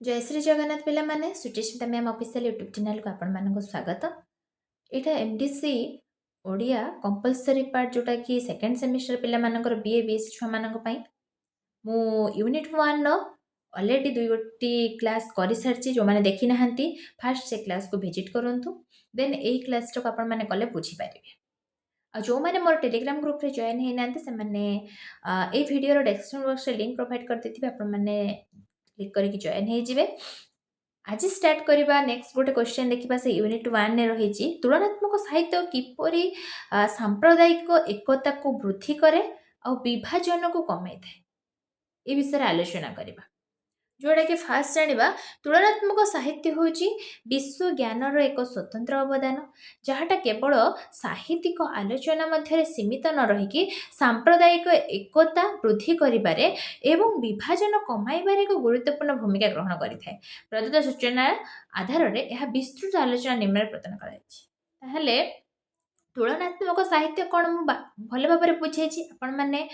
जय श्री जगन्नाथ पिला माने Suchismita ma'am official YouTube channel को आपण मानक स्वागत। एटा एमडीसी ओडिया कंपलसरी पार्ट जोटा कि सेकंड सेमिस्टर पिला मानकर बीए बीएससी छुआ मानक पई मु यूनिट 1 नो ऑलरेडी दुई गोटी क्लास करि सारची जो माने देखि नाहंती फर्स्ट से क्लास को विजिट करंतु देन एई क्लास को आपण माने कले बुझी पारिबे। आ जो माने मोर टेलीग्राम ग्रुप रे जॉइन हे नांते से माने ए वीडियो रो डिस्क्रिप्शन बॉक्स रे लिंक प्रोवाइड कर देथिबे आपण माने क्लिक करके जॉइन हे जिवे। आज स्टार्ट करवा नेक्स्ट गोटे क्वेश्चन देखा से यूनिट 1 ने रही तुलनात्मक साहित्य किपरि सांप्रदायिक एकता को वृद्धि करे और विभाजन को कमाई थाए ए विषय आलोचना करवा। जोड़ा कि फास्ट जाना तुलनात्मक साहित्य हूँ विश्व ज्ञानर एक स्वतंत्र अवदान जहाँटा केवल साहित्यिक आलोचना मध्य सीमित न रहीकि सांप्रदायिक एकता वृद्धि करिबारे एवं विभाजन कमाइबारे एक गुरुत्वपूर्ण भूमिका ग्रहण करिथाए। प्रदत्त सूचना आधार में यह विस्तृत आलोचना निम्न प्रदान कराଯାଇଛି। तुलनात्मक साहित्य कौन मु भल भाव बुझे आपण मैंने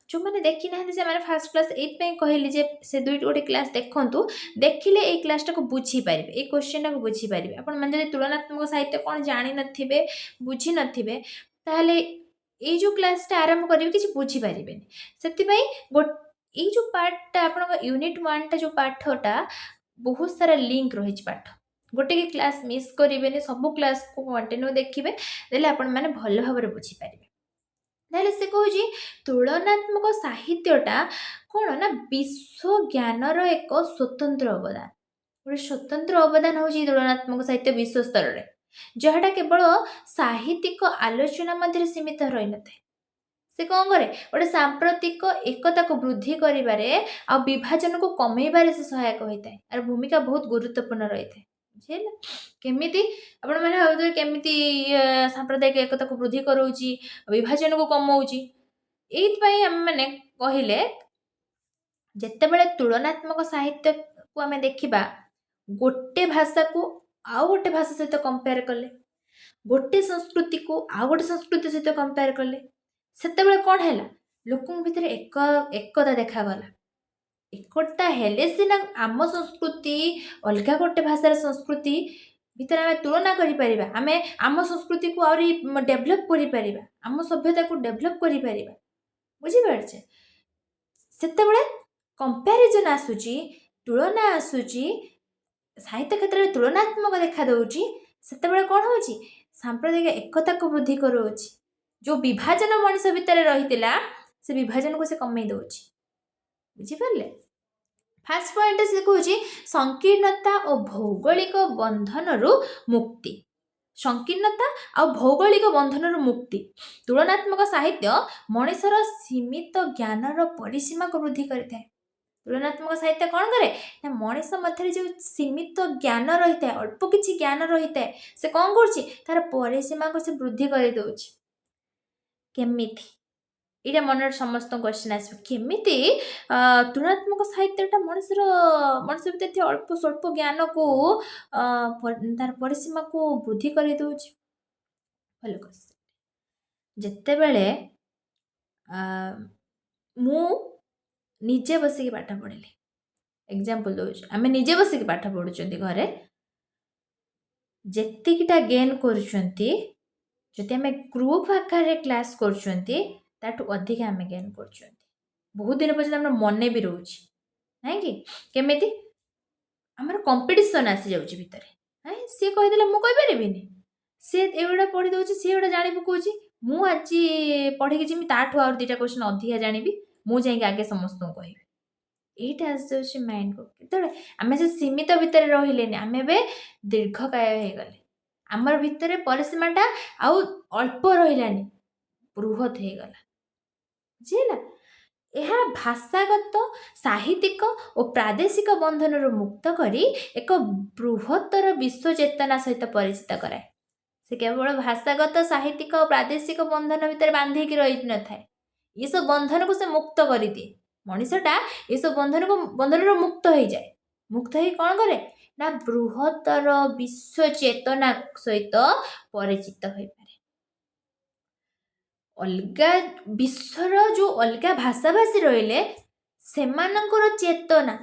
जो मैंने देखी ना से मैंने फास्ट क्लास ये कहली जे से दुई गोटे क्लास देखु देखिले ये क्लास टाक बुझी पारे ये क्वेश्चन टाक बुझी पारे। आपण मैंने तुलनात्मक साहित्य कौन जानी नथिबे बुझी नथिबे ताहले ये जो क्लासटा आरंभ करेंगे किसी बुझीपारे से ये जो पार्टा आप यूनिट 1 टा जो पाठटा बहुत सारा लिंक रही पाठ गोटे की क्लास मिस करेंगे सब क्लास को कंटिन्यू देखिए देले आपण मैंने भल भाव बुझीपारे। ताहले से कहूँ तुलनात्मक साहित्यटा कौन ना विश्व ज्ञानर एक स्वतंत्र अवदान गोटे स्वतंत्र अवदान हूँ तुलनात्मक साहित्य विश्व स्तर में जहाँटा केवल साहित्यिक आलोचना मध्य सीमित रही न था से कौन करे गोटे सांप्रतिक एकता को वृद्धि करिबारे आ विभाजन को कमेबारे से सहायक होता है और भूमिका बहुत गुरुत्वपूर्ण रही है। बुझेला केमिति आपण माने भाबुथि केमिति सांप्रदायिक एकता को वृद्धि करोची विभाजन को कमौची एइथपई हम माने कहिले जेतेबेले तुलनात्मक साहित्य को आमे देखिबा गोटे भाषा को आउ गोटे भाषा सहित कंपेयर कले गोटे संस्कृति को आउ गोटे संस्कृति सहित कंपेयर कले सेतेबेले कौन है लोकों भितर एकता देखागला एकता हेले सिना आम संस्कृति अलग गोटे भाषार संस्कृति भितर आम तुलना करें आम आम संस्कृति को आहरी डेभलप करें आम सभ्यता को डेभलप करें बुझीपारे सेतेबेले कंपैरिजन आसूची तुलना आसूची साहित्य क्षेत्र में तुलनात्मक देखा दूची सेतेबेले कौन होची सांप्रदायिक एकता को वृद्धि करोची जो विभाजन मनुष्य भितर रही से विभाजन को से कमे दौची बुझीपारे। फास्ट पॉइंट से कहूँ संकीर्णता और भौगोलिक बंधन मुक्ति संकीर्णता और भौगोलिक बंधन मुक्ति तुलनात्मक साहित्य मनुष्यर सीमित ज्ञानर परिसीमा को वृद्धि करें। तुलनात्मक साहित्य कौन करे ना मनुष्य मध्य जो सीमित ज्ञान रही है अल्प किसी ज्ञान रही है से कौन कर परिसीमा को से वृद्धि कर दौर केमिति ये मन समस्त क्वेश्चन आसमिति तुलनात्मक साहित्यटा मनुष्य भितर अल्प स्वल्प ज्ञान को तार परिसीमा को वृद्धि कर दौर भल क्वेश्चन जितेबले मु निजे बसिक पाठ पढ़िली एग्जांपल दूसरी आम निजे बसिक पाठ पढ़ुं घरे जेतिकीटा गेन करुँच जदि आम ग्रुप आकार क्लास करूँ अधिक आम गेन कर बहुत दिन पर्यटन आम मन भी रोच ना कि केमिति आमर कंपिटिशन आसी जाऊँच भितर सी कहीदे मुझे सी एगुड़ा पढ़ी दूँ सी एगुड़ा जाणी पकाऊँ मुझे पढ़ी जी ताठू आ दुटा क्वेश्चन अधिका जानी मुझे आगे समस्त कह यहीटा आस जाऊँच माइंड को केतले आम से सीमित भितर रहिले आम ए दीर्घकाय हो गले आमर भितर परिसीमाटा आउ अल्प रहिलानी बृहत हो गला बुझेला। यह भाषागत साहित्यिक और प्रादेशिक बंधन मुक्त करी एक बृहत्तर विश्व चेतना सहित परिचित कराए से केवल भाषागत साहित्यिक और प्रादेशिक बंधन भितर बांधिकी रही न थाए ये सब बंधन को से मुक्त कर दिए मनीषटा ये सब बंधन मुक्त हो जाए मुक्त हो कौन करे ना बृहत्तर विश्व चेतना सहित परिचित हो पारे अलग विश्वर जो अलग भाषाभाषी रहिले सेमानंकर चेतना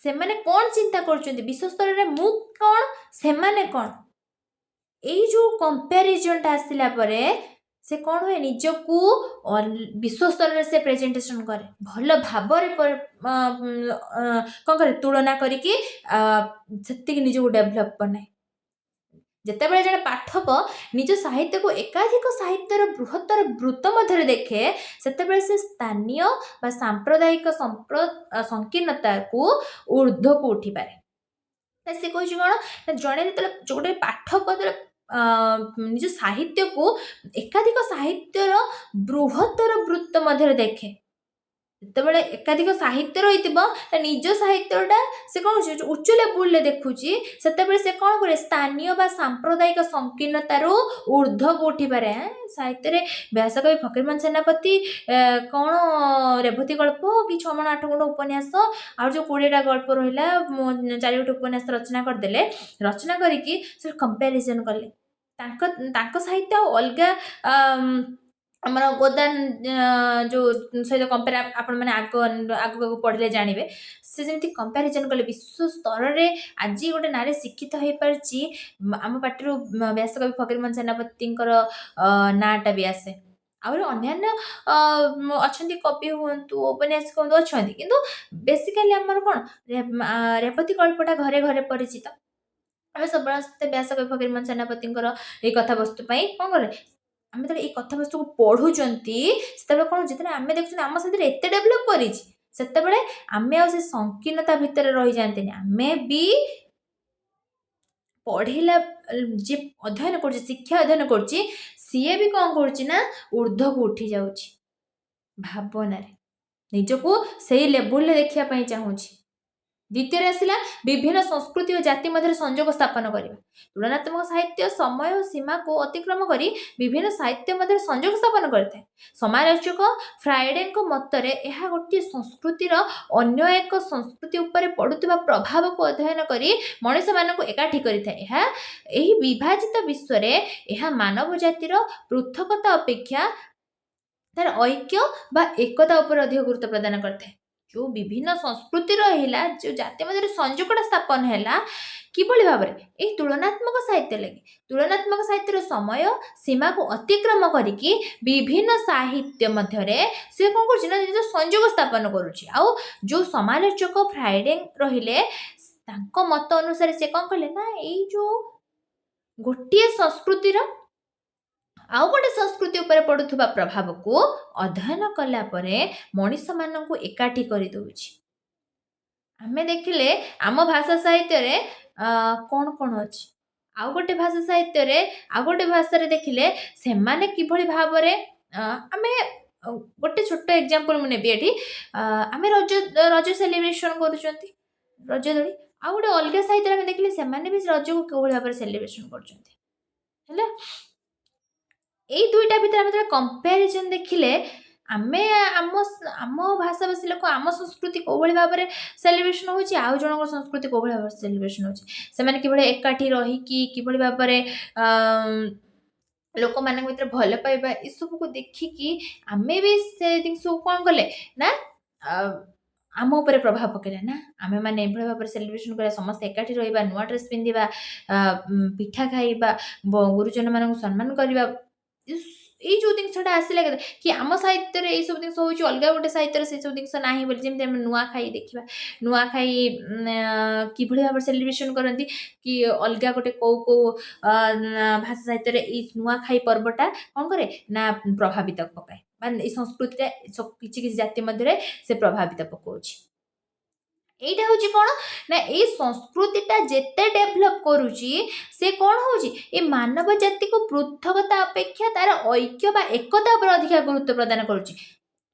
ସେମାନେ କ'ଣ ଚିନ୍ତା କରୁଛନ୍ତି, ବିଶ୍ୱ ସ୍ତରରେ ମୁଁ କ'ଣ, ସେମାନେ କ'ଣ, ଏଇ ଯେଉଁ କମ୍ପାରିଜନଟା ଆସିଲା ପରେ ସେ କ'ଣ ହୁଏ, ନିଜକୁ ବିଶ୍ୱ ସ୍ତରରେ ସେ ପ୍ରେଜେଣ୍ଟେସନ୍ କରେ, ଭଲ ଭାବରେ କ'ଣ କରେ, ତୁଳନା କରିକି ସେତିକି ନିଜକୁ ଡେଭଲପ୍ ବନାଏ। ଯେତେବେଳେ ଜଣେ ପାଠକ ନିଜ ସାହିତ୍ୟକୁ ଏକାଧିକ ସାହିତ୍ୟର ବୃହତ୍ତର ବୃତ୍ତ ମଧ୍ୟରେ ଦେଖେ, ସେତେବେଳେ ସେ ସ୍ଥାନୀୟ ବା ସାମ୍ପ୍ରଦାୟିକ ସଂକୀର୍ଣ୍ଣତାକୁ ଊର୍ଦ୍ଧ୍ୱକୁ ଉଠିପାରେ। ସେ କହିଛି କ'ଣ, ଜଣେ ଯେତେବେଳେ ଗୋଟେ ପାଠକ ଯେତେବେଳେ ନିଜ ସାହିତ୍ୟକୁ ଏକାଧିକ ସାହିତ୍ୟର ବୃହତ୍ତର ବୃତ୍ତ ମଧ୍ୟରେ ଦେଖେ, ଯେତେବେଳେ ଏକାଧିକ ସାହିତ୍ୟ ରହିଥିବ ନିଜ ସାହିତ୍ୟଟା ସେ କ'ଣ କରୁଛି ଉଚ୍ଚ ଲେବୁଲରେ ଦେଖୁଛି, ସେତେବେଳେ ସେ କ'ଣ କରେ, ସ୍ଥାନୀୟ ବା ସାମ୍ପ୍ରଦାୟିକ ସଂକୀର୍ଣ୍ଣତାରୁ ଊର୍ଦ୍ଧ୍ୱକୁ ଉଠିପାରେ। ସାହିତ୍ୟରେ ବ୍ୟାସକବି ଫକୀରମୋହନ ସେନାପତି କ'ଣ ରେବତୀ ଗଳ୍ପ କି 6 ମାଣ 8 ଗୁଣ୍ଠ ଉପନ୍ୟାସ ଆଉ ଯେଉଁ 20ଟା ଗଳ୍ପ ରହିଲା 4 ଉପନ୍ୟାସ ରଚନା କରିଦେଲେ, ରଚନା କରିକି ସେ କମ୍ପାରିଜନ୍ କଲେ ତାଙ୍କ ସାହିତ୍ୟ ଆଉ ଅଲଗା ଆମର ଗୋଦାନ ଯେଉଁ ସହିତ କମ୍ପେୟାର ଆପଣମାନେ ଆଗକୁ ପଢ଼ିଲେ ଜାଣିବେ। ସେ ଯେମିତି କମ୍ପାରିଜନ୍ କଲେ, ବିଶ୍ୱ ସ୍ତରରେ ଆଜି ଗୋଟେ ନାରୀ ଶିକ୍ଷିତ ହୋଇପାରିଛି, ଆମ ପାଟିରୁ ବ୍ୟାସକବି ଫକୀରମୋହନ ସେନାପତିଙ୍କର ନାଁଟା ବି ଆସେ। ଆହୁରି ଅନ୍ୟାନ୍ୟ ଅଛନ୍ତି, କବି ହୁଅନ୍ତୁ, ଉପନ୍ୟାସିକ ହୁଅନ୍ତୁ, ଅଛନ୍ତି, କିନ୍ତୁ ବେସିକାଲି ଆମର କ'ଣ, ରେବତୀ ଗଳ୍ପଟା ଘରେ ଘରେ ପରିଚିତ। ଆମେ ସମସ୍ତେ ବ୍ୟାସକବି ଫକୀରମୋହନ ସେନାପତିଙ୍କର ଏଇ କଥାବସ୍ତୁ ପାଇଁ କ'ଣ କଲେ, ଆମେ ଯେତେବେଳେ ଏଇ କଥାବସ୍ତୁକୁ ପଢ଼ୁଛନ୍ତି, ସେତେବେଳେ କ'ଣ, ଯେତେବେଳେ ଆମେ ଦେଖୁଛନ୍ତି ଆମ ସାଥିରେ ଏତେ ଡେଭଲପ୍ କରିଛି, ସେତେବେଳେ ଆମେ ଆଉ ସେ ସଂକୀର୍ଣ୍ଣତା ଭିତରେ ରହିଯାଆନ୍ତିନି। ଆମେ ବି ପଢ଼ିଲା, ଯିଏ ଅଧ୍ୟୟନ କରୁଛି, ଶିକ୍ଷା ଅଧ୍ୟୟନ କରୁଛି, ସିଏ ବି କ'ଣ କରୁଛି ନା ଊର୍ଦ୍ଧ୍ୱକୁ ଉଠି ଯାଉଛି ଭାବନାରେ, ନିଜକୁ ସେଇ ଲେବୁଲରେ ଦେଖିବା ପାଇଁ ଚାହୁଁଛି। ଦ୍ୱିତୀୟରେ ଆସିଲା ବିଭିନ୍ନ ସଂସ୍କୃତି ଓ ଜାତି ମଧ୍ୟରେ ସଂଯୋଗ ସ୍ଥାପନ କରିବା। ତୁଳନାତ୍ମକ ସାହିତ୍ୟ ସମୟ ଓ ସୀମାକୁ ଅତିକ୍ରମ କରି ବିଭିନ୍ନ ସାହିତ୍ୟ ମଧ୍ୟରେ ସଂଯୋଗ ସ୍ଥାପନ କରିଥାଏ। ସମାଲୋଚକ ଫ୍ରାଇଡେଙ୍କ ମତରେ ଏହା ଗୋଟିଏ ସଂସ୍କୃତିର ଅନ୍ୟ ଏକ ସଂସ୍କୃତି ଉପରେ ପଡ଼ୁଥିବା ପ୍ରଭାବକୁ ଅଧ୍ୟୟନ କରି ମଣିଷମାନଙ୍କୁ ଏକାଠି କରିଥାଏ। ଏହି ବିଭାଜିତ ବିଶ୍ୱରେ ଏହା ମାନବ ଜାତିର ପୃଥକତା ଅପେକ୍ଷା ତାର ଐକ୍ୟ ବା ଏକତା ଉପରେ ଅଧିକ ଗୁରୁତ୍ୱ ପ୍ରଦାନ କରିଥାଏ। ଯେଉଁ ବିଭିନ୍ନ ସଂସ୍କୃତି ରହିଲା, ଯେଉଁ ଜାତି ମଧ୍ୟରେ ସଂଯୋଗଟା ସ୍ଥାପନ ହେଲା, କିଭଳି ଭାବରେ, ଏହି ତୁଳନାତ୍ମକ ସାହିତ୍ୟ ଲାଗି, ତୁଳନାତ୍ମକ ସାହିତ୍ୟର ସମୟ ସୀମାକୁ ଅତିକ୍ରମ କରିକି ବିଭିନ୍ନ ସାହିତ୍ୟ ମଧ୍ୟରେ ସେ କ'ଣ କରୁଛି ନା ନିଜ ସଂଯୋଗ ସ୍ଥାପନ କରୁଛି। ଆଉ ଯେଉଁ ସମାଲୋଚକ ଫ୍ରାଇଡେ ରହିଲେ, ତାଙ୍କ ମତ ଅନୁସାରେ ସେ କ'ଣ କଲେ ନା, ଏଇ ଯେଉଁ ଗୋଟିଏ ସଂସ୍କୃତିର ଆଉ ଗୋଟେ ସଂସ୍କୃତି ଉପରେ ପଡ଼ୁଥିବା ପ୍ରଭାବକୁ ଅଧ୍ୟୟନ କଲା ପରେ ମଣିଷମାନଙ୍କୁ ଏକାଠି କରିଦେଉଛି। ଆମେ ଦେଖିଲେ ଆମ ଭାଷା ସାହିତ୍ୟରେ କ'ଣ କ'ଣ ଅଛି, ଆଉ ଗୋଟେ ଭାଷା ସାହିତ୍ୟରେ ଆଉ ଗୋଟେ ଭାଷାରେ ଦେଖିଲେ ସେମାନେ କିଭଳି ଭାବରେ, ଆମେ ଗୋଟେ ଛୋଟ ଏକ୍ଜାମ୍ପଲ୍ ମୁଁ ନେବି ଏଠି, ଆମେ ରଜ ସେଲିବ୍ରେସନ୍ କରୁଛନ୍ତି, ରଜ ଦୋଳି, ଆଉ ଗୋଟେ ଅଲଗା ସାହିତ୍ୟରେ ଆମେ ଦେଖିଲେ ସେମାନେ ବି ରଜକୁ କେଉଁଭଳି ଭାବରେ ସେଲିବ୍ରେସନ୍ କରୁଛନ୍ତି। ହେଲା, ଏଇ ଦୁଇଟା ଭିତରେ ଆମେ ଯେତେବେଳେ କମ୍ପାରିଜନ୍ ଦେଖିଲେ, ଆମେ ଆମ ଭାଷାଭାଷୀ ଲୋକ ଆମ ସଂସ୍କୃତି କେଉଁଭଳି ଭାବରେ ସେଲିବ୍ରେସନ୍ ହେଉଛି, ଆଉ ଜଣଙ୍କ ସଂସ୍କୃତି କେଉଁଭଳି ଭାବରେ ସେଲିବ୍ରେସନ୍ ହେଉଛି, ସେମାନେ କିଭଳି ଏକାଠି ରହିକି କିଭଳି ଭାବରେ ଲୋକମାନଙ୍କ ଭିତରେ ଭଲ ପାଇବା, ଏସବୁକୁ ଦେଖିକି ଆମେ ବି ସେ ଜିନିଷକୁ କ'ଣ କଲେ ନା ଆମ ଉପରେ ପ୍ରଭାବ ପକାଇଲା। ନା ଆମେମାନେ ଏଭଳି ଭାବରେ ସେଲିବ୍ରେସନ୍ କରିବା, ସମସ୍ତେ ଏକାଠି ରହିବା, ନୂଆ ଡ୍ରେସ୍ ପିନ୍ଧିବା, ପିଠା ଖାଇବା, ଗୁରୁଜନମାନଙ୍କୁ ସମ୍ମାନ କରିବା, ଏଇ ଯେଉଁ ଜିନିଷଟା ଆସିଲା କି ଆମ ସାହିତ୍ୟରେ ଏଇସବୁ ଜିନିଷ ହେଉଛି, ଅଲଗା ଗୋଟେ ସାହିତ୍ୟରେ ସେସବୁ ଜିନିଷ ନାହିଁ ବୋଲି। ଯେମିତି ଆମେ ନୂଆଖାଇ ଦେଖିବା, ନୂଆଖାଇ କିଭଳି ଭାବରେ ସେଲିବ୍ରେସନ୍ କରନ୍ତି, କି ଅଲଗା ଗୋଟେ କେଉଁ ଭାଷା ସାହିତ୍ୟରେ ଏଇ ନୂଆଖାଇ ପର୍ବଟା କ'ଣ କରେ ନା ପ୍ରଭାବିତ ପକାଏ, ବା ଏଇ ସଂସ୍କୃତିଟା କିଛି କିଛି ଜାତି ମଧ୍ୟରେ ସେ ପ୍ରଭାବିତ ପକାଉଛି। এইটা হচ্ছে কোণ না এই সংস্কৃতিটা যেতে ডেভেলপ করুচি সে কোণ হচ্ছে এই মানব জাতিকে পৃথকতা অপেক্ষা তার ঐক্য বা একতা উপরে অধিক গুরুত্ব প্রদান করুচি।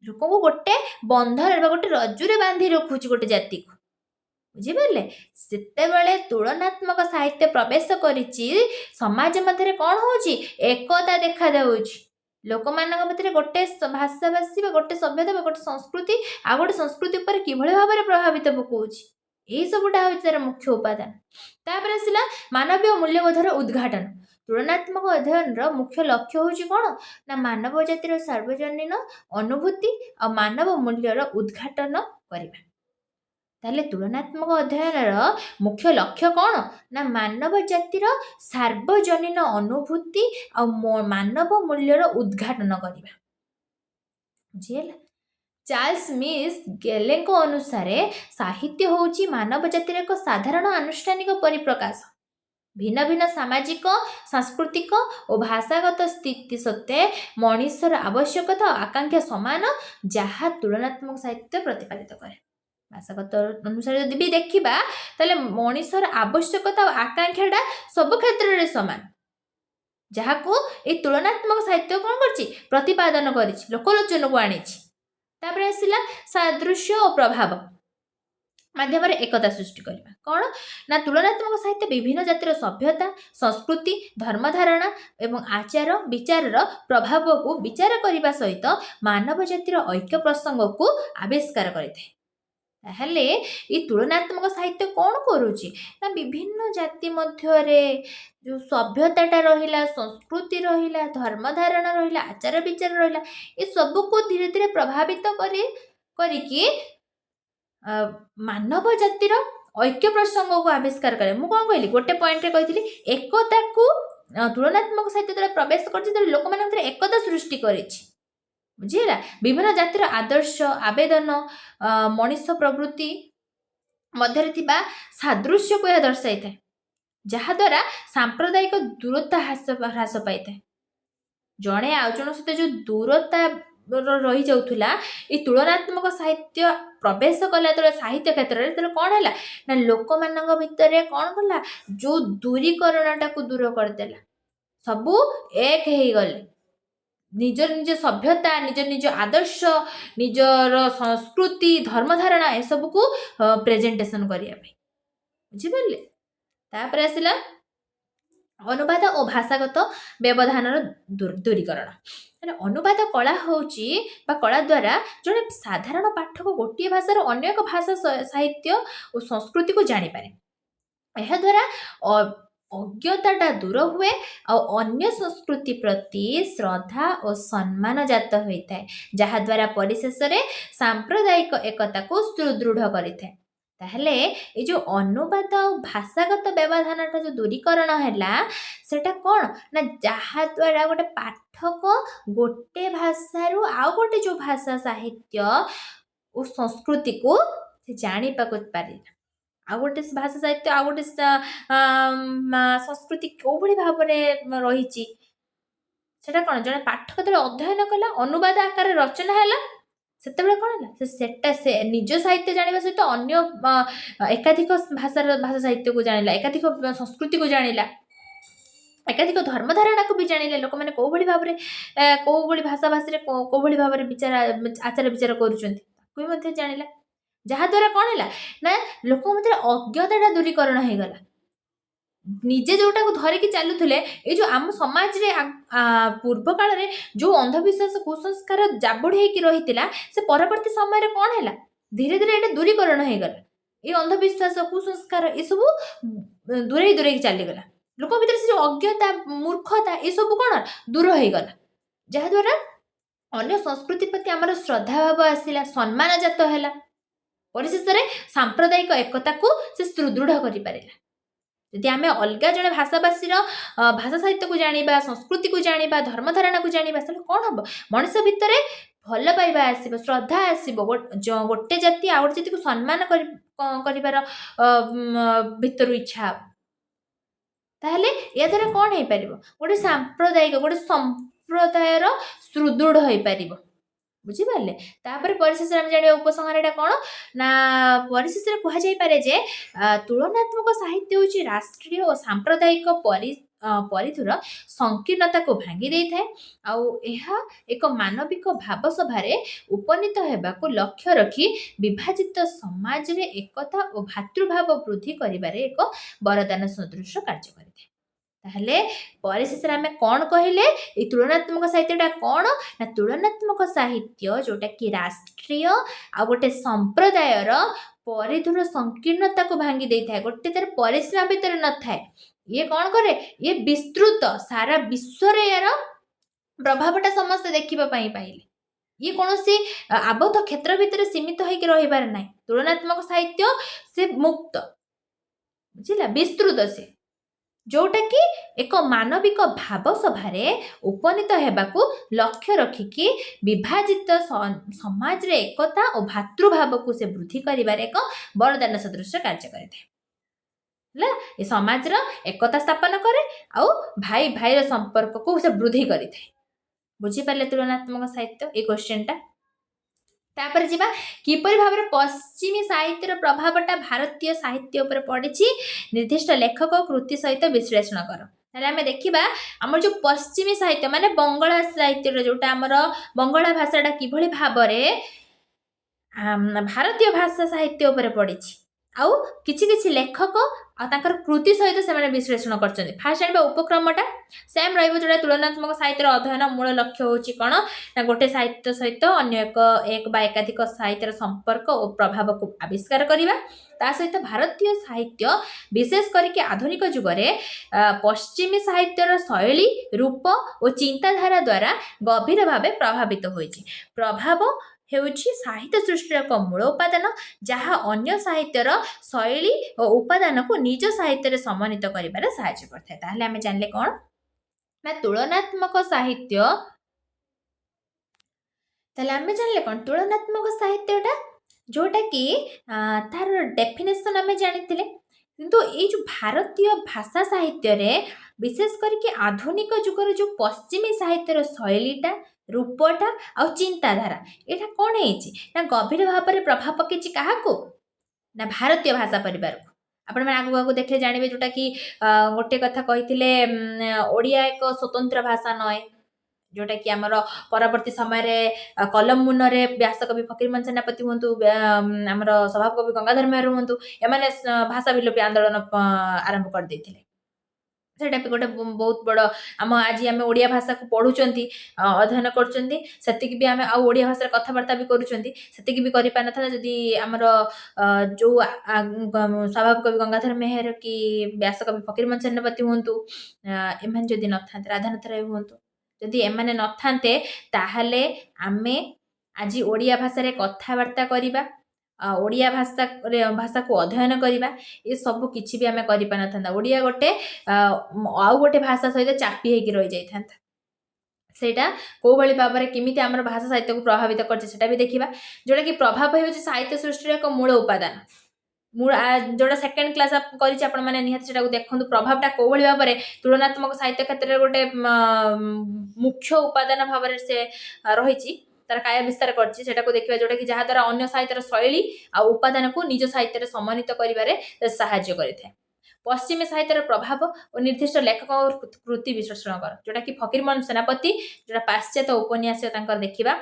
লোককে গোটে বন্ধরে বা গোটে রজ্জুরে বাঁধি রখুচি গোটে জাতিকে, বুঝিপারে। সেতবেলে তুলনাত্মক সাহিত্য প্রবেশ করেছি সমাজ মধ্যে কোণ হচ্ছে একতা দেখা যাচ্ছে। ଲୋକମାନଙ୍କ ଭିତରେ ଗୋଟେ ଭାଷାଭାଷୀ ବା ଗୋଟେ ସଭ୍ୟତା ବା ଗୋଟେ ସଂସ୍କୃତି ଆଉ ଗୋଟେ ସଂସ୍କୃତି ଉପରେ କିଭଳି ଭାବରେ ପ୍ରଭାବିତ ପକାଉଛି, ଏହିସବୁଟା ହେଉଛି ତାର ମୁଖ୍ୟ ଉପାଦାନ। ତାପରେ ଆସିଲା ମାନବୀୟ ମୂଲ୍ୟବୋଧର ଉଦ୍ଘାଟନ। ତୁଳନାତ୍ମକ ଅଧ୍ୟୟନର ମୁଖ୍ୟ ଲକ୍ଷ୍ୟ ହେଉଛି କ'ଣ ନା ମାନବ ଜାତିର ସାର୍ବଜନୀନ ଅନୁଭୂତି ଆଉ ମାନବ ମୂଲ୍ୟର ଉଦ୍ଘାଟନ କରିବା। ତାହେଲେ ତୁଳନାତ୍ମକ ଅଧ୍ୟୟନର ମୁଖ୍ୟ ଲକ୍ଷ୍ୟ କ'ଣ? ନା ମାନବ ଜାତିର ସାର୍ବଜନୀନ ଅନୁଭୂତି ଆଉ ମାନବ ମୂଲ୍ୟର ଉଦ୍ଘାଟନ କରିବା। ବୁଝିହେଲା? ଚାର୍ଲସ ମିସ୍ ଗେଲେଙ୍କ ଅନୁସାରେ ସାହିତ୍ୟ ହେଉଛି ମାନବ ଜାତିର ଏକ ସାଧାରଣ ଆନୁଷ୍ଠାନିକ ପରିପ୍ରକାଶ। ଭିନ୍ନ ଭିନ୍ନ ସାମାଜିକ, ସାଂସ୍କୃତିକ ଓ ଭାଷାଗତ ସ୍ଥିତି ସତ୍ତ୍ୱେ ମଣିଷର ଆବଶ୍ୟକତା ଓ ଆକାଂକ୍ଷା ସମାନ, ଯାହା ତୁଳନାତ୍ମକ ସାହିତ୍ୟ ପ୍ରତିପାଦିତ କରେ। ଭାଷାଗତ ଅନୁସାରେ ଯଦି ବି ଦେଖିବା ତାହେଲେ ମଣିଷର ଆବଶ୍ୟକତା ଓ ଆକାଂକ୍ଷାଟା ସବୁ କ୍ଷେତ୍ରରେ ସମାନ, ଯାହାକୁ এই ତୁଳନାତ୍ମକ ସାହିତ୍ୟ କ'ଣ କରିଛି? ପ୍ରତିପାଦନ କରିଛି, ଲୋକଲୋଚନକୁ ଆଣିଛି। ତାପରେ ଆସିଲା ସାଦୃଶ୍ୟ ଓ ପ୍ରଭାବ ମାଧ୍ୟମରେ ଏକତା ସୃଷ୍ଟି କରିବା। କ'ଣ? ନା ତୁଳନାତ୍ମକ ସାହିତ୍ୟ ବିଭିନ୍ନ ଜାତିର ସଭ୍ୟତା, ସଂସ୍କୃତି, ଧର୍ମଧାରଣା ଏବଂ ଆଚାର ବିଚାରର ପ୍ରଭାବକୁ ବିଚାର କରିବା ସହିତ ମାନବ ଜାତିର ଐକ୍ୟ ପ୍ରସଙ୍ଗକୁ ଆବିଷ୍କାର କରିଥାଏ। ତାହେଲେ এই ତୁଳନାତ୍ମକ ସାହିତ୍ୟ କ'ଣ କରୁଛି? ନା ବିଭିନ୍ନ ଜାତି ମଧ୍ୟରେ ଯେଉଁ ସଭ୍ୟତାଟା ରହିଲା, ସଂସ୍କୃତି ରହିଲା, ଧର୍ମଧାରଣା ରହିଲା, ଆଚାର ବିଚାର ରହିଲା, ଏସବୁକୁ ଧୀରେ ଧୀରେ ପ୍ରଭାବିତ କରିକି ମାନବ ଜାତିର ଐକ୍ୟ ପ୍ରସଙ୍ଗକୁ ଆବିଷ୍କାର କରେ। ମୁଁ କ'ଣ କହିଲି? ଗୋଟେ ପଏଣ୍ଟରେ କହିଥିଲି ଏକତାକୁ ତୁଳନାତ୍ମକ ସାହିତ୍ୟ ଦ୍ୱାରା ପ୍ରବେଶ କରିଛି, ତେଣୁ ଲୋକମାନଙ୍କ ଭିତରେ ଏକତା ସୃଷ୍ଟି କରିଛି। ବୁଝିହେଲା? ବିଭିନ୍ନ ଜାତିର ଆଦର୍ଶ, ଆବେଦନ, ମଣିଷ ପ୍ରବୃତ୍ତି ମଧ୍ୟରେ ଥିବା ସାଦୃଶ୍ୟକୁ ଏହା ଦର୍ଶାଇଥାଏ, ଯାହାଦ୍ୱାରା ସାମ୍ପ୍ରଦାୟିକ ଦୂରତା ହ୍ରାସ ପାଇଥାଏ। ଜଣେ ଆଉ ଜଣଙ୍କ ସହିତ ଯେଉଁ ଦୂରତା ରହିଯାଉଥିଲା, এই ତୁଳନାତ୍ମକ ସାହିତ୍ୟ ପ୍ରବେଶ କଲା ଯେତେବେଳେ ସାହିତ୍ୟ କ୍ଷେତ୍ରରେ, ସେତେବେଳେ କ'ଣ ହେଲା? ନା ଲୋକମାନଙ୍କ ଭିତରେ କ'ଣ କଲା? ଯେଉଁ ଦୂରୀକରଣଟାକୁ ଦୂର କରିଦେଲା, ସବୁ ଏକ ହେଇଗଲେ, ନିଜ ନିଜ ସଭ୍ୟତା, ନିଜ ନିଜ ଆଦର୍ଶ, ନିଜର ସଂସ୍କୃତି, ଧର୍ମଧାରଣା ଏସବୁକୁ ପ୍ରେଜେଣ୍ଟେସନ କରିବା ପାଇଁ। ବୁଝିପାରିଲେ? ତାପରେ ଆସିଲା ଅନୁବାଦ ଓ ଭାଷାଗତ ବ୍ୟବଧାନର ଦୂରୀକରଣ। ମାନେ ଅନୁବାଦ କଳା ହେଉଛି ବା କଳା ଦ୍ୱାରା ଜଣେ ସାଧାରଣ ପାଠକ ଗୋଟିଏ ଭାଷାର ଅନ୍ୟ ଏକ ଭାଷା, ସାହିତ୍ୟ ଓ ସଂସ୍କୃତିକୁ ଜାଣିପାରେ। ଏହାଦ୍ୱାରା ଅଜ୍ଞତାଟା ଦୂର ହୁଏ ଆଉ ଅନ୍ୟ ସଂସ୍କୃତି ପ୍ରତି ଶ୍ରଦ୍ଧା ଓ ସମ୍ମାନ ଜାତ ହୋଇଥାଏ, ଯାହାଦ୍ୱାରା ପରିଶେଷରେ ସାମ୍ପ୍ରଦାୟିକ ଏକତାକୁ ସୁଦୃଢ଼ କରିଥାଏ। ତାହେଲେ এই ଯେଉଁ ଅନୁବାଦ ଆଉ ଭାଷାଗତ ବ୍ୟବଧାନଟା ଯେଉଁ ଦୂରୀକରଣ ହେଲା, ସେଟା କ'ଣ? ନା ଯାହାଦ୍ୱାରା ଗୋଟେ ପାଠକ ଗୋଟେ ଭାଷାରୁ ଆଉ ଗୋଟେ ଯେଉଁ ଭାଷା, ସାହିତ୍ୟ ଓ ସଂସ୍କୃତିକୁ ସେ ଜାଣିବାକୁ ପାରିଲା। ଆଉ ଗୋଟେ ଭାଷା, ସାହିତ୍ୟ, ଆଉ ଗୋଟେ ସଂସ୍କୃତି କେଉଁଭଳି ଭାବରେ ରହିଛି, ସେଟା କ'ଣ? ଜଣେ ପାଠକ ଯେତେବେଳେ ଅଧ୍ୟୟନ କଲା, ଅନୁବାଦ ଆକାରରେ ରଚନା ହେଲା, ସେତେବେଳେ କ'ଣ ହେଲା? ସେ ନିଜ ସାହିତ୍ୟ ଜାଣିବା ସହିତ ଅନ୍ୟ ଏକାଧିକ ଭାଷା ସାହିତ୍ୟକୁ ଜାଣିଲା, ଏକାଧିକ ସଂସ୍କୃତିକୁ ଜାଣିଲା, ଏକାଧିକ ଧର୍ମଧାରଣାକୁ ବି ଜାଣିଲେ। ଲୋକମାନେ କେଉଁଭଳି ଭାବରେ କେଉଁଭଳି ଭାଷାଭାଷୀରେ କେଉଁଭଳି ଭାବରେ ଆଚାର ବିଚାର କରୁଛନ୍ତି, ତାକୁ ବି ମଧ୍ୟ ଜାଣିଲା। ଯାହାଦ୍ୱାରା କ'ଣ ହେଲା? ନା ଲୋକଙ୍କ ମଧ୍ୟରେ ଅଜ୍ଞତାଟା ଦୂରୀକରଣ ହେଇଗଲା। ନିଜେ ଯେଉଁଟାକୁ ଧରିକି ଚାଲୁଥିଲେ, ଏଇ ଯେଉଁ ଆମ ସମାଜରେ ପୂର୍ବ କାଳରେ ଯେଉଁ ଅନ୍ଧବିଶ୍ୱାସ, କୁସଂସ୍କାର ଜାବୁଡ଼ି ହେଇକି ରହିଥିଲା, ସେ ପରବର୍ତ୍ତୀ ସମୟରେ କ'ଣ ହେଲା? ଧୀରେ ଧୀରେ ଏଇଟା ଦୂରୀକରଣ ହେଇଗଲା। ଏଇ ଅନ୍ଧବିଶ୍ୱାସ, କୁସଂସ୍କାର ଏସବୁ ଦୂରେଇକି ଚାଲିଗଲା। ଲୋକଙ୍କ ଭିତରେ ସେ ଯେଉଁ ଅଜ୍ଞତା, ମୂର୍ଖତା ଏସବୁ କ'ଣ ଦୂର ହେଇଗଲା, ଯାହାଦ୍ୱାରା ଅନ୍ୟ ସଂସ୍କୃତି ପ୍ରତି ଆମର ଶ୍ରଦ୍ଧାଭାବ ଆସିଲା, ସମ୍ମାନ ଜାତ ହେଲା। ପରିଶେଷରେ ସାମ୍ପ୍ରଦାୟିକ ଏକତାକୁ ସେ ସୁଦୃଢ଼ କରିପାରିଲା। ଯଦି ଆମେ ଅଲଗା ଜଣେ ଭାଷାଭାଷୀର ଭାଷା ସାହିତ୍ୟକୁ ଜାଣିବା, ସଂସ୍କୃତିକୁ ଜାଣିବା, ଧର୍ମଧାରଣାକୁ ଜାଣିବା, ତାହେଲେ କ'ଣ ହେବ? ମଣିଷ ଭିତରେ ଭଲ ପାଇବା ଆସିବ, ଶ୍ରଦ୍ଧା ଆସିବ, ଗୋଟେ ଜାତି ଆଉ ଗୋଟେ ଜାତିକୁ ସମ୍ମାନ କରିବାର ଭିତରୁ ଇଚ୍ଛା ହେବ। ତାହେଲେ ଏହାଦ୍ୱାରା କ'ଣ ହେଇପାରିବ? ଗୋଟେ ସାମ୍ପ୍ରଦାୟିକ, ଗୋଟେ ସମ୍ପ୍ରଦାୟର ସୁଦୃଢ଼ ହେଇପାରିବ। ବୁଝିପାରିଲେ? ତାପରେ ପରିଶେଷରେ ଆମେ ଜାଣିବା ଉପସଂହାରଟା କ'ଣ? ନା ପରିଶେଷରେ କୁହାଯାଇପାରେ ଯେ ତୁଳନାତ୍ମକ ସାହିତ୍ୟ ହେଉଛି ରାଷ୍ଟ୍ରୀୟ ଓ ସାମ୍ପ୍ରଦାୟିକ ପରିଧିର ସଂକୀର୍ଣ୍ଣତାକୁ ଭାଙ୍ଗି ଦେଇଥାଏ, ଆଉ ଏହା ଏକ ମାନବିକ ଭାବସଭାରେ ଉପନୀତ ହେବାକୁ ଲକ୍ଷ୍ୟ ରଖି ବିଭାଜିତ ସମାଜରେ ଏକତା ଓ ଭାତୃଭାବ ବୃଦ୍ଧି କରିବାରେ ଏକ ବରଦାନ ସଦୃଶ କାର୍ଯ୍ୟ କରିଥାଏ। ତାହେଲେ ପରିଶେଷରେ ଆମେ କ'ଣ କହିଲେ? এই ତୁଳନାତ୍ମକ ସାହିତ୍ୟଟା କ'ଣ? ନା ତୁଳନାତ୍ମକ ସାହିତ୍ୟ ଯେଉଁଟାକି ରାଷ୍ଟ୍ରୀୟ ଆଉ ଗୋଟେ ସମ୍ପ୍ରଦାୟର ପରିଧିର ସଂକୀର୍ଣ୍ଣତାକୁ ଭାଙ୍ଗି ଦେଇଥାଏ, ଗୋଟେ ତାର ପରିସୀମା ଭିତରେ ନଥାଏ। ଇଏ କ'ଣ କରେ? ଇଏ ବିସ୍ତୃତ, ସାରା ବିଶ୍ୱରେ ଏହାର ପ୍ରଭାବଟା ସମସ୍ତେ ଦେଖିବା ପାଇଁ ପାଇଲେ। ये कौन सी आबद्ध क्षेत्र भितर सीमित होकर रहिबार नाही। तुलनात्मक साहित्य से मुक्त, बुझिला, विस्तृत से, जोटा कि एक मानविक भाव सभारे उपनीत हेबाकू लक्ष्य रखिकी विभाजित समाज रे एकता और भातृभाव को से वृद्धि करिबार एक वरदान सदृश कार्य करिथे। ये समाज रो एकता स्थापन करे आउ भाई भाई रो संपर्क को से वृद्धि करिथे। बुझी पाले तुलनात्मक साहित्य ए क्वेश्चन टा। तापर जिबा किपरि भाबरे पश्चिमी साहित्यर प्रभावटा भारतीय साहित्य उपर पड़िछि, निर्दिष्ट लेखक कृति सहित विश्लेषण कर। ताले आमे देखिबा हमर जो पश्चिमी साहित्य माने बंगला साहित्य जोटा हमर बंगला भाषाटा किभଳି भाबरे भारतीय भाषा साहित्य उपर पड़िछि, आउ किछि किछि लेखक आ तांकर कृति सहित से विश्लेषण करछन्ति। फास्ट आनिबा उपक्रमटा सेम रहइबो, जोटा तुलनात्मक साहित्यर अध्ययन मूल लक्ष्य होछि कोन ना गोटे साहित्य सहित अन्य एक बा एकाधिक साहित्यर संपर्क और प्रभाव को आविष्कार करिबा। ता सहित भारतीय साहित्य विशेष करके आधुनिक जुगरे पश्चिमी साहित्यर शैली, रूप और चिंताधारा द्वारा गभीर भावे प्रभावित होइछि। प्रभाव हेउछि साहित्य सृष्टिर एक मूल उपादान, जहाँ अन्य साहित्यर शैली और उपादान को निज साहित्य समन्वित करिबार सहायता करथाय। ताहले आमे जानले कोन ना तुलनात्मक साहित्य। ताहले आमे जानले कोन तुलनात्मक साहित्यटा, जोटा कि तार डेफिनेशन आमे जानिथिले, किंतु ये जो भारतीय भाषा साहित्य रे विशेष करके आधुनिक जुगर जो पश्चिमी साहित्यर शैलीटा, रूपटा आ चिंताधारा एटा कौन है ना गभीर भाव में प्रभाव पकई काहाकू ना भारतीय भाषा परिवार को। आपण मैंने आगु आगु देखले जानबे, जोटा कि गोटे कथा कही ओडिया एक स्वतंत्र भाषा नए, जोटा कि आमर परवर्ती समय रे कलम मुनरे व्यासकवि फकीरमोहन सेनापति हुंतु, आमर स्वभाव कवि गंगाधर मेहर हुंतु, एमाने भाषा विलोपी आंदोलन आरंभ कर देथिले। सेटा भी गोटे बहुत बड़ आम आज आम ओडिया भाषा को पढ़ुचंती, अध्ययन करचंती, सेतिक भी आम ओडिया भाषा कथबार्ता भी करूचंती, सेतिक भी करि पानथा जदि आमर जो स्वभाव कवि गंगाधर मेहर कि व्यासकवि फकीरमोहन सेनापति हुंतु, एमान जदि नथान्ते, राधानाथ राय हुंतु, जदि एमाने नथान्ते ताहले आमे आज ओडिया भाषा रे कथबार्ता करिबा, ओडिया भाषा को अध्ययन करिबा, ये सब किछि भी आमे करि पानथांदा। ओडिया गोटे आउ गोटे भाषा सहित चापी हेकि रहि जाइथांता। सेटा को भली भाबरे किमिति हमर भाषा साहित्य को प्रभावित करछि सेटा भी देखिबा, जोटा कि प्रभाव हेउछि साहित्य सृष्टि एक मूल उपादान। मूल जोटा सेकेंड क्लास आप करिछि, आपण माने निहात सेटा को देखंतु प्रभावटा को भली भाबरे तुलनात्मक साहित्य क्षेत्र रे गोटे मुख्य उपादान भाबरे से रहिछि, तार काय विस्तार करछि सेटा को देखिबा, जोटा कि जहा द्वारा अन्य साहित्यर शैली आ उपादान को निज साहित्य समन्वित करिबारे सहायता करिଥାଏ। पश्चिमी साहित्यर प्रभाव और निर्दिष्ट लेखक और कृति विश्लेषण कर, जोटा कि फकीरमोहन सेनापति, जोटा पाश्चात्य उपन्यास तांकर देखिबा।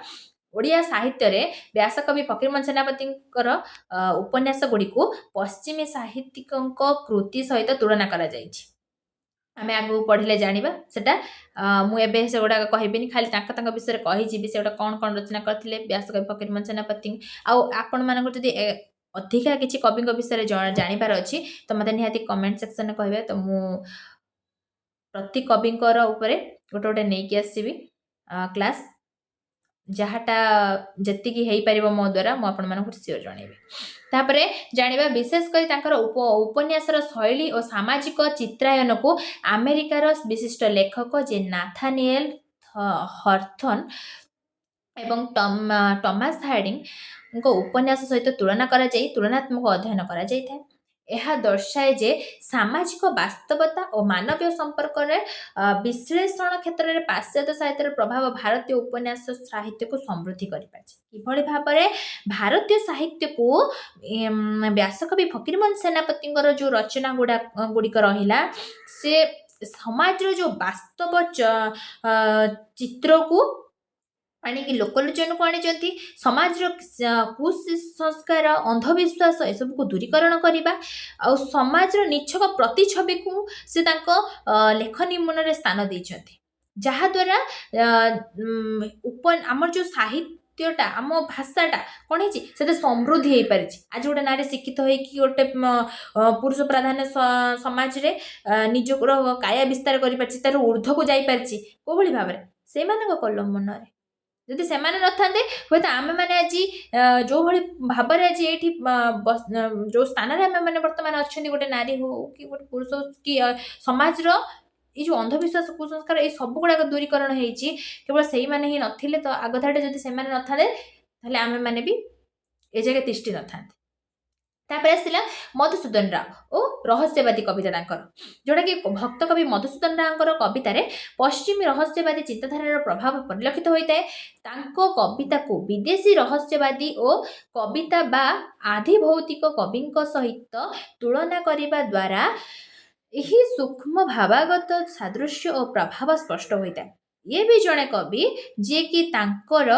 ओडिया साहित्य रे व्यासकवि फकीरमोहन सेनापतिଙ୍କର उपन्यास गुडी को पश्चिमी साहित्यिकଙ୍କ कृति सहित तुलना करा जाइछि। आमे आगु पढ़िले जानिबा सेटा। मु एबे से गोडा कहबिनी, खाली तांका विषय रे कहि जिबि से गोडा कोन कोन रचना करथिले व्यासकवि फकीरमोहन सेनापति। आ आपण मानको जदि अधिका किछि कविଙ୍କ विषय जानिबार अछि तो मते निहाती कमेंट सेक्शन में कहबे, तो मु प्रति कविଙ୍କର उपरे गोटे गोटे नै कि आसीबी क्लास, जहाटा जति कि हेई परिबो मो द्वारा मु आपण मानको सियोर जणेबी। तापरे जानिबा विशेष करी तांकर उपन्यासर शैली और सामाजिक चित्रायन को अमेरिकार विशिष्ट लेखक जे नाथानिएल हॉथर्न एवं टॉमस हार्डिंग उपन्यास सहित तुलना करा जाई तुलनात्मक अध्ययन करा जाई था। यह दर्शाए जे सामाजिक वास्तवता और मानवीय संपर्क रे विश्लेषण क्षेत्र में पाश्चात्य साहित्य प्रभाव भारतीय उपन्यास साहित्य को समृद्धि करि पाछि। किभଳି भाबरे भारतीय साहित्य को व्यासकवि फकीरमोहन सेनापतिଙ୍କର जो रचना गुड़िक रहिला, से समाज रो जो वास्तव चित्र को आनी कि लोकलोचन को आनी समाज कुसंस्कार अंधविश्वास ए सब को दूरीकरण करने आ समाज निछक प्रतिछवि को से लेखनी मन रे स्थान देइछथि, जहा द्वारा आमर जो साहित्यटा आम भाषाटा कौन है समृद्धि हो पारि। आज गोटे नारी शिक्षित हो गोटे पुरुष प्राधान्य समाज रे निजर काया विस्तार कर ऊर्ध्व को जाई पारि, को भली भाबरे से कलम मन रे ଯଦି ସେମାନେ ନଥାନ୍ତେ ହୁଏତ ଆମେମାନେ ଆଜି ଯେଉଁଭଳି ଭାବରେ ଆଜି ଏଇଠି ଯେଉଁ ସ୍ଥାନରେ ଆମେମାନେ ବର୍ତ୍ତମାନ ଅଛନ୍ତି, ଗୋଟେ ନାରୀ ହଉ କି ଗୋଟେ ପୁରୁଷ ହଉ କି ସମାଜର ଏଇ ଯେଉଁ ଅନ୍ଧବିଶ୍ୱାସ କୁସଂସ୍କାର ଏଇ ସବୁ ଗୁଡ଼ାକ ଦୂରୀକରଣ ହେଇଛି କେବଳ ସେଇମାନେ ହିଁ ନଥିଲେ। ତ ଆଗଧାଡ଼ିରେ ଯଦି ସେମାନେ ନଥାନ୍ତେ ତାହେଲେ ଆମେମାନେ ବି ଏ ଜାଗାରେ ତିଷ୍ଠି ନଥାନ୍ତେ। ତାପରେ ଆସିଲା ମଧୁସୂଦନ ରାଓ ଓ ରହସ୍ୟବାଦୀ କବିତା ତାଙ୍କର, ଯେଉଁଟାକି ଭକ୍ତ କବି ମଧୁସୂଦନ ରାଓଙ୍କର କବିତାରେ ପଶ୍ଚିମୀ ରହସ୍ୟବାଦୀ ଚିନ୍ତାଧାରାର ପ୍ରଭାବ ପରିଲକ୍ଷିତ ହୋଇଥାଏ। ତାଙ୍କ କବିତାକୁ ବିଦେଶୀ ରହସ୍ୟବାଦୀ ଓ କବିତା ବା ଆଧିଭୌତିକ କବିଙ୍କ ସହିତ ତୁଳନା କରିବା ଦ୍ୱାରା ଏହି ସୂକ୍ଷ୍ମ ଭାବାଗତ ସାଦୃଶ୍ୟ ଓ ପ୍ରଭାବ ସ୍ପଷ୍ଟ ହୋଇଥାଏ। ଇଏ ବି ଜଣେ କବି ଯିଏକି ତାଙ୍କର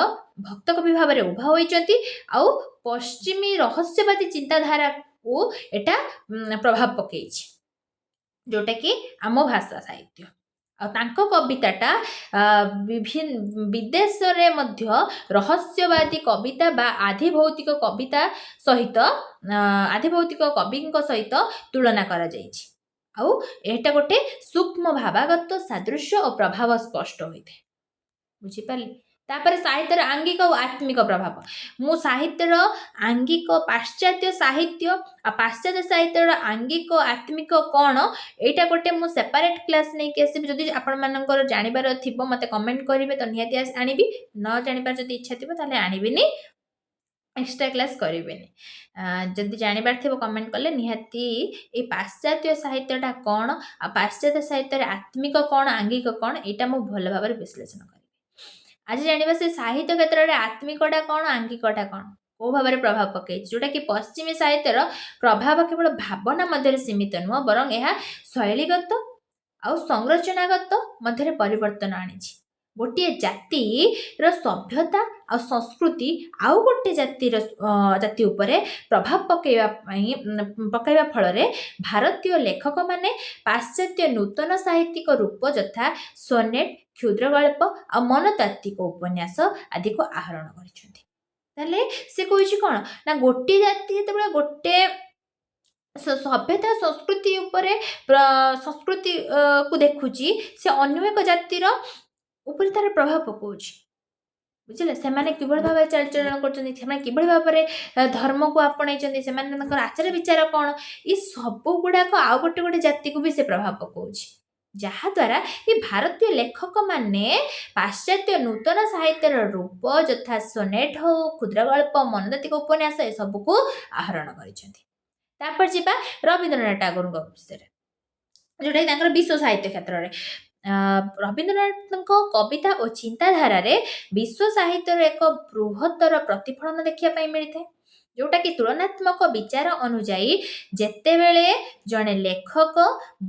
ଭକ୍ତ କବି ଭାବରେ ଉଭା ହୋଇଛନ୍ତି ଆଉ ପଶ୍ଚିମୀ ରହସ୍ୟବାଦୀ ଚିନ୍ତାଧାରାକୁ ଏଟା ପ୍ରଭାବ ପକେଇଛି, ଯେଉଁଟାକି ଆମ ଭାଷା ସାହିତ୍ୟ। ଆଉ ତାଙ୍କ କବିତାଟା ବିଦେଶରେ ମଧ୍ୟ ରହସ୍ୟବାଦୀ କବିତା ବା ଆଧିଭୌତିକ କବିତା ସହିତ ଆଧିଭୌତିକ କବିଙ୍କ ସହିତ ତୁଳନା କରାଯାଇଛି। ଆଉ ଏଇଟା ଗୋଟେ ସୂକ୍ଷ୍ମ ଭାବାଗତ ସାଦୃଶ୍ୟ ଓ ପ୍ରଭାବ ସ୍ପଷ୍ଟ ହୋଇଥାଏ। ବୁଝିପାରିଲେ? ତାପରେ ସାହିତ୍ୟର ଆଙ୍ଗିକ ଓ ଆତ୍ମିକ ପ୍ରଭାବ। ମୁଁ ସାହିତ୍ୟର ଆଙ୍ଗିକ ପାଶ୍ଚାତ୍ୟ ସାହିତ୍ୟ ଆଉ ପାଶ୍ଚାତ୍ୟ ସାହିତ୍ୟର ଆଙ୍ଗିକ ଆତ୍ମିକ କ'ଣ ଏଇଟା ଗୋଟେ ମୁଁ ସେପାରେଟ୍ କ୍ଲାସ୍ ନେଇକି ଆସିବି। ଯଦି ଆପଣମାନଙ୍କର ଜାଣିବାର ଥିବ ମୋତେ କମେଣ୍ଟ କରିବେ ତ ନିହାତି ଆଣିବି, ନ ଜାଣିବାର ଯଦି ଇଚ୍ଛା ଥିବ ତାହେଲେ ଆଣିବିନି, ଏକ୍ସଟ୍ରା କ୍ଲାସ୍ କରିବେନି। ଯଦି ଜାଣିବାର ଥିବ କମେଣ୍ଟ କଲେ ନିହାତି ଏଇ ପାଶ୍ଚାତ୍ୟ ସାହିତ୍ୟଟା କ'ଣ ଆଉ ପାଶ୍ଚାତ୍ୟ ସାହିତ୍ୟରେ ଆତ୍ମିକ କ'ଣ ଆଙ୍ଗିକ କ'ଣ ଏଇଟା ମୁଁ ଭଲ ଭାବରେ ବିଶ୍ଳେଷଣ କରିବି। ଆଜି ଜାଣିବା ସେ ସାହିତ୍ୟ କ୍ଷେତ୍ରରେ ଆତ୍ମିକଟା କ'ଣ ଆଙ୍ଗିକଟା କ'ଣ କେଉଁ ଭାବରେ ପ୍ରଭାବ ପକାଇଛି, ଯେଉଁଟାକି ପଶ୍ଚିମୀ ସାହିତ୍ୟର ପ୍ରଭାବ କେବଳ ଭାବନା ମଧ୍ୟରେ ସୀମିତ ନୁହଁ ବରଂ ଏହା ଶୈଳୀଗତ ଆଉ ସଂରଚନାଗତ ମଧ୍ୟରେ ପରିବର୍ତ୍ତନ ଆଣିଛି। ଗୋଟିଏ ଜାତିର ସଭ୍ୟତା ଆଉ ସଂସ୍କୃତି ଆଉ ଗୋଟେ ଜାତି ଉପରେ ପ୍ରଭାବ ପକାଇବା ଫଳରେ ଭାରତୀୟ ଲେଖକମାନେ ପାଶ୍ଚାତ୍ୟ ନୂତନ ସାହିତ୍ୟିକ ରୂପ ଯଥା ସୋନେଟ୍, କ୍ଷୁଦ୍ରଗଳ୍ପ ଆଉ ମନତାତ୍ତ୍ୱିକ ଉପନ୍ୟାସ ଆଦିକୁ ଆହରଣ କରିଛନ୍ତି। ତାହେଲେ ସେ କହୁଛି କ'ଣ ନା ଗୋଟିଏ ଜାତି ଯେତେବେଳେ ଗୋଟେ ସଭ୍ୟତା ସଂସ୍କୃତି ଉପରେ ସଂସ୍କୃତିକୁ ଦେଖୁଛି ସେ ଅନ୍ୟ ଏକ ଜାତିର ଉପରେ ତାର ପ୍ରଭାବ ପକାଉଛି। ବୁଝିଲେ? ସେମାନେ କିଭଳି ଭାବରେ ଚାଲିଚଳନ କରୁଛନ୍ତି, ସେମାନେ କିଭଳି ଭାବରେ ଧର୍ମକୁ ଆପଣେଇଛନ୍ତି, ସେମାନେ ତାଙ୍କର ଆଚାର ବିଚାର କ'ଣ, ଏ ସବୁ ଗୁଡ଼ାକ ଆଉ ଗୋଟେ ଜାତିକୁ ବି ସେ ପ୍ରଭାବ ପକାଉଛି। ଯାହାଦ୍ୱାରା ଏ ଭାରତୀୟ ଲେଖକମାନେ ପାଶ୍ଚାତ୍ୟ ନୂତନ ସାହିତ୍ୟର ରୂପ ଯଥା ସୋନେଟ୍ ହଉ, କ୍ଷୁଦ୍ରଗଳ୍ପ, ମନତାତ୍ତ୍ୱିକ ଉପନ୍ୟାସ ଏସବୁକୁ ଆହରଣ କରିଛନ୍ତି। ତାପରେ ଯିବା ରବୀନ୍ଦ୍ରନାଥ ଟାଗୋରଙ୍କ ବିଷୟରେ, ଯେଉଁଟାକି ତାଙ୍କର ବିଶ୍ୱ ସାହିତ୍ୟ କ୍ଷେତ୍ରରେ ରବୀନ୍ଦ୍ରନାଥଙ୍କ କବିତା ଓ ଚିନ୍ତାଧାରାରେ ବିଶ୍ୱ ସାହିତ୍ୟର ଏକ ବୃହତ୍ତର ପ୍ରତିଫଳନ ଦେଖିବା ପାଇଁ ମିଳିଥାଏ, ଯେଉଁଟାକି ତୁଳନାତ୍ମକ ବିଚାର ଅନୁଯାୟୀ ଯେତେବେଳେ ଜଣେ ଲେଖକ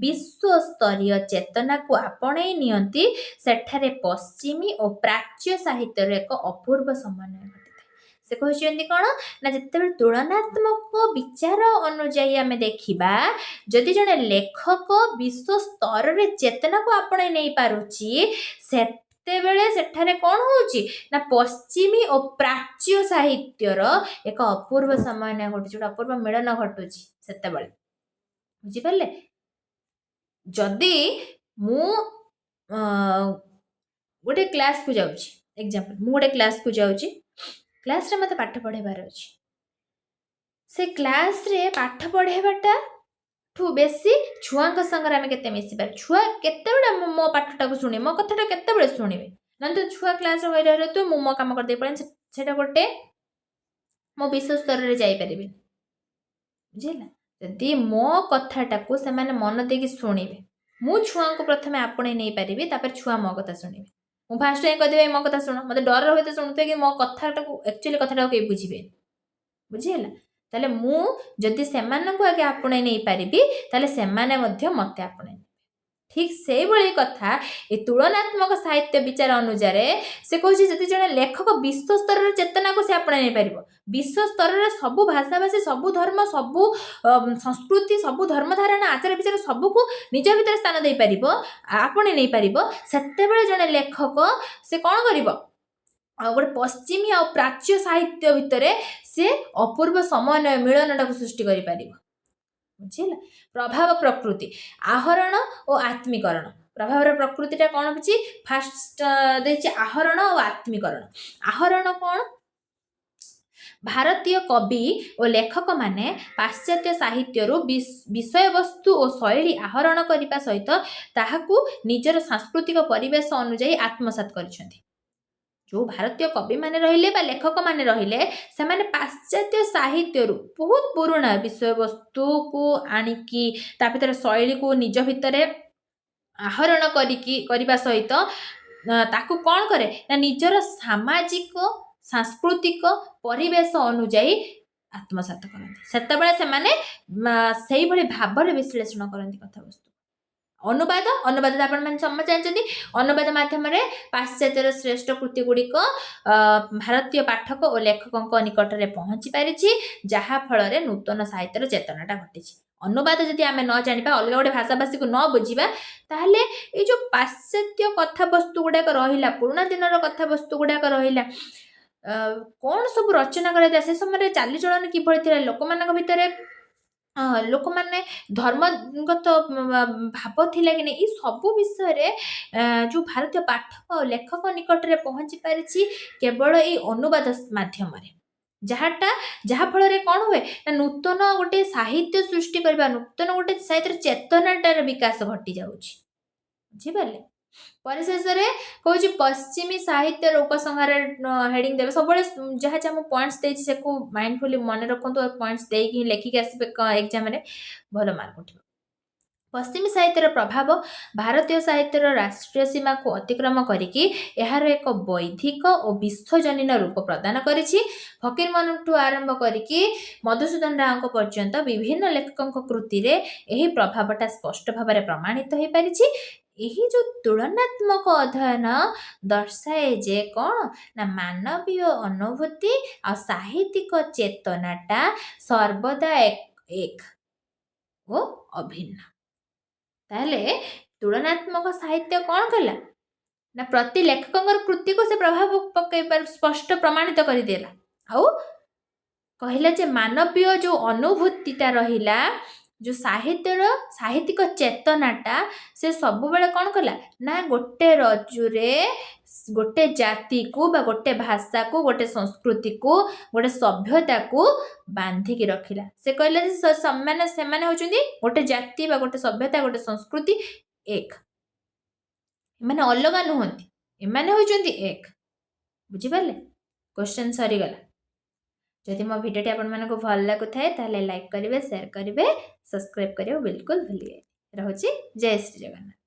ବିଶ୍ୱସ୍ତରୀୟ ଚେତନାକୁ ଆପଣେଇ ନିଅନ୍ତି ସେଠାରେ ପଶ୍ଚିମୀ ଓ ପ୍ରାଚ୍ୟ ସାହିତ୍ୟର ଏକ ଅପୂର୍ବ ସମନ୍ୱୟ ଘଟିଥାଏ। ସେ କହିଛନ୍ତି କ'ଣ ନା ଯେତେବେଳେ ତୁଳନାତ୍ମକ ବିଚାର ଅନୁଯାୟୀ ଆମେ ଦେଖିବା, ଯଦି ଜଣେ ଲେଖକ ବିଶ୍ୱ ସ୍ତରରେ ଚେତନାକୁ ଆପଣେଇ ନେଇପାରୁଛି ସେତେବେଳେ ସେଠାରେ କ'ଣ ହେଉଛି ନା ପଶ୍ଚିମୀ ଓ ପ୍ରାଚ୍ୟ ସାହିତ୍ୟର ଏକ ଅପୂର୍ବ ସମନ୍ୱୟ ଘଟୁଛି, ଗୋଟେ ଅପୂର୍ବ ମିଳନ ଘଟୁଛି ସେତେବେଳେ। ବୁଝିପାରିଲେ? ଯଦି ମୁଁ ଗୋଟେ କ୍ଲାସ୍କୁ ଯାଉଛି, ଏକ୍ଜାମ୍ପଲ୍ ମୁଁ ଗୋଟେ କ୍ଲାସ୍କୁ ଯାଉଛି, କ୍ଲାସ୍ରେ ମୋତେ ପାଠ ପଢ଼େଇବାର ଅଛି। ସେ କ୍ଲାସ୍ରେ ପାଠ ପଢ଼େଇବାଟା ଠୁ ବେଶୀ ଛୁଆଙ୍କ ସାଙ୍ଗରେ ଆମେ କେତେ ମିଶିପାରିବା, ଛୁଆ କେତେବେଳେ ମୋ ପାଠଟାକୁ ଶୁଣିବେ, ମୋ କଥାଟା କେତେବେଳେ ଶୁଣିବେ, ନହେଲେ ତ ଛୁଆ କ୍ଲାସ୍ରେ ହଇରାଣ ମୁଁ ମୋ କାମ କରିଦେଇ ପଳେଇବି, ସେଇଟା ଗୋଟେ ମୋ ବିଶ୍ୱ ସ୍ତରରେ ଯାଇପାରିବିନି। ବୁଝିଲା? ଯଦି ମୋ କଥାଟାକୁ ସେମାନେ ମନ ଦେଇକି ଶୁଣିବେ, ମୁଁ ଛୁଆଙ୍କୁ ପ୍ରଥମେ ଆପଣେଇ ନେଇପାରିବି, ତାପରେ ଛୁଆ ମୋ କଥା ଶୁଣିବେ। ମୁଁ ଫାଷ୍ଟ ଟାଇମ୍ କହିଦେବି ମୋ କଥା ଶୁଣ, ମୋତେ ଡର ହୁଏତ ଶୁଣୁଥିବେ କି ମୋ କଥାଟାକୁ ଆକ୍ଚୁଆଲି କଥାଟାକୁ କେହି ବୁଝିବେନି। ବୁଝିହେଲା? ତାହେଲେ ମୁଁ ଯଦି ସେମାନଙ୍କୁ ଆଗେ ଆପଣେଇ ନେଇପାରିବି ତାହେଲେ ସେମାନେ ମଧ୍ୟ ମୋତେ ଆପଣେଇ ନେବେ। ଠିକ୍ ସେଇଭଳି କଥା ଏ ତୁଳନାତ୍ମକ ସାହିତ୍ୟ ବିଚାର ଅନୁସାରେ ସେ କହୁଛି ଯଦି ଜଣେ ଲେଖକ ବିଶ୍ୱ ସ୍ତରର ଚେତନାକୁ ସେ ଆପଣେଇ ନେଇପାରିବ, ବିଶ୍ୱ ସ୍ତରରେ ସବୁ ଭାଷାଭାଷୀ, ସବୁ ଧର୍ମ, ସବୁ ସଂସ୍କୃତି, ସବୁ ଧର୍ମଧାରଣା, ଆଚାର ବିଚାର ସବୁକୁ ନିଜ ଭିତରେ ସ୍ଥାନ ଦେଇପାରିବ, ଆପଣେଇ ନେଇପାରିବ, ସେତେବେଳେ ଜଣେ ଲେଖକ ସେ କ'ଣ କରିବ ଆଉ ଗୋଟେ ପଶ୍ଚିମୀ ଆଉ ପ୍ରାଚ୍ୟ ସାହିତ୍ୟ ଭିତରେ ସେ ଅପୂର୍ବ ସମନ୍ୱୟ ମିଳନଟାକୁ ସୃଷ୍ଟି କରିପାରିବ। ବୁଝିଲା? ପ୍ରଭାବ ପ୍ରକୃତି, ଆହରଣ ଓ ଆତ୍ମୀକରଣ। प्रभावर प्रकृतिटा कौन होची फास्ट देछि आहरण और आत्मीकरण। आहरण कौन भारतीय कवि और लेखक माने पाश्चात्य साहित्य विषय वस्तु और शैली आहरण करने सहित ताहाकू निजर सांस्कृतिक परिवेश अनुजाई आत्मसात करिसेंति। जो भारतीय कवि माने रहिले बा लेखक माने रहिले से माने पाश्चात्य साहित्य बहुत पुराना विषय वस्तु को आनिकी ता भीतर शैली को निज भितरे आहरण करने सहित ताकू कौन करे ना निजर सामाजिक सांस्कृतिक परिवेश अनुजाई आत्मसात करते सेतबेले से माने सेही भली भाବରେ विश्लेषण करती कथा वस्तु। अनुवाद अनुवाद तो आपण समझ जानते अनुवाद माध्यम पाश्चात्यर श्रेष्ठ कृति गुड़िक भारतीय पाठक और लेखकों निकट में पहुँची पारी जहा फल नूतन साहित्यर चेतनाटा घटी। अनुवाद जदि आम न जाना अलग गोटे भाषाभाषी को न बुझा ताहले ये जो पाश्चात्य कथा वस्तु गुड़ाक रहा पुराना दिन कथा वस्तु गुड़ाक रहा कौन सब रचना करा से समय चालीचलन किभली लोक मान भितर लोक मैंने धर्मगत भाव थिला कि नहीं सब विषय जो भारतीय पाठक और लेखक निकट में पहुँची पारी केवल ये अनुवाद माध्यम जहाँटा जहाँ फल कौन हुए ना नूतन गोटे साहित्य सृष्टि करबा नूतन गोटे साहित्य चेतनाटार विकास घटी जाउछि बुझिपारे। परिशेष कौच पश्चिमी साहित्य उपसंहार हेडिंग देवे सब जहाँ जहाँ पॉइंट्स देछि से को माइंडफुली मन रखु पॉइंट्स देकी लेखिक आसबे एग्जाम रे भल मार्क उठिबो। पश्चिमी साहित्यर प्रभाव भारतीय साहित्यर राष्ट्रीय सीमा को अतिक्रम करिकी एहार एक बौद्धिक और विश्वजनीन रूप प्रदान करिछि। फकीर मोहनठू आरंभ करिकी मधुसूदन राव पर्यंत विभिन्न लेखकों कृति रे एही प्रभावटा स्पष्ट भाव में प्रमाणित हो पारिछि। यही जो तुलनात्मक अध्ययन दर्शाए जे कौन ना मानवीय अनुभूति और साहित्यिक चेतनाटा सर्वदा एक वो अभिन्न। ताहले तुलनात्मक साहित्य कौन कला ना प्रति लेखकों कृति को से प्रभाव पकड़ स्पष्ट प्रमाणित कर देला आउ कहला जे मानवीय जो अनुभूतिटा रहिला जो साहित्यर साहित्यिक चेतनाटा से सब बेले कौन कला ना गोटे रजुरे गोटे जाति को बा गोटे भाषा को गोटे संस्कृति को गोटे सभ्यता को बांधिकी रखिला। से कहला माने से माने होचुंदी गोटे जाति बा गोटे सभ्यता गोटे संस्कृति एक माने अलग नुहंती एमाने होचुंदी एक बुझिपारे। क्वेश्चन सरी गला। जदि मो भिडियोटी आपण मानको भल लागु थाए ताले लाइक करिवे शेयर करिवे सब्सक्राइब करिवे बिल्कुल भूलिए। रहउची जय श्री जगन्नाथ।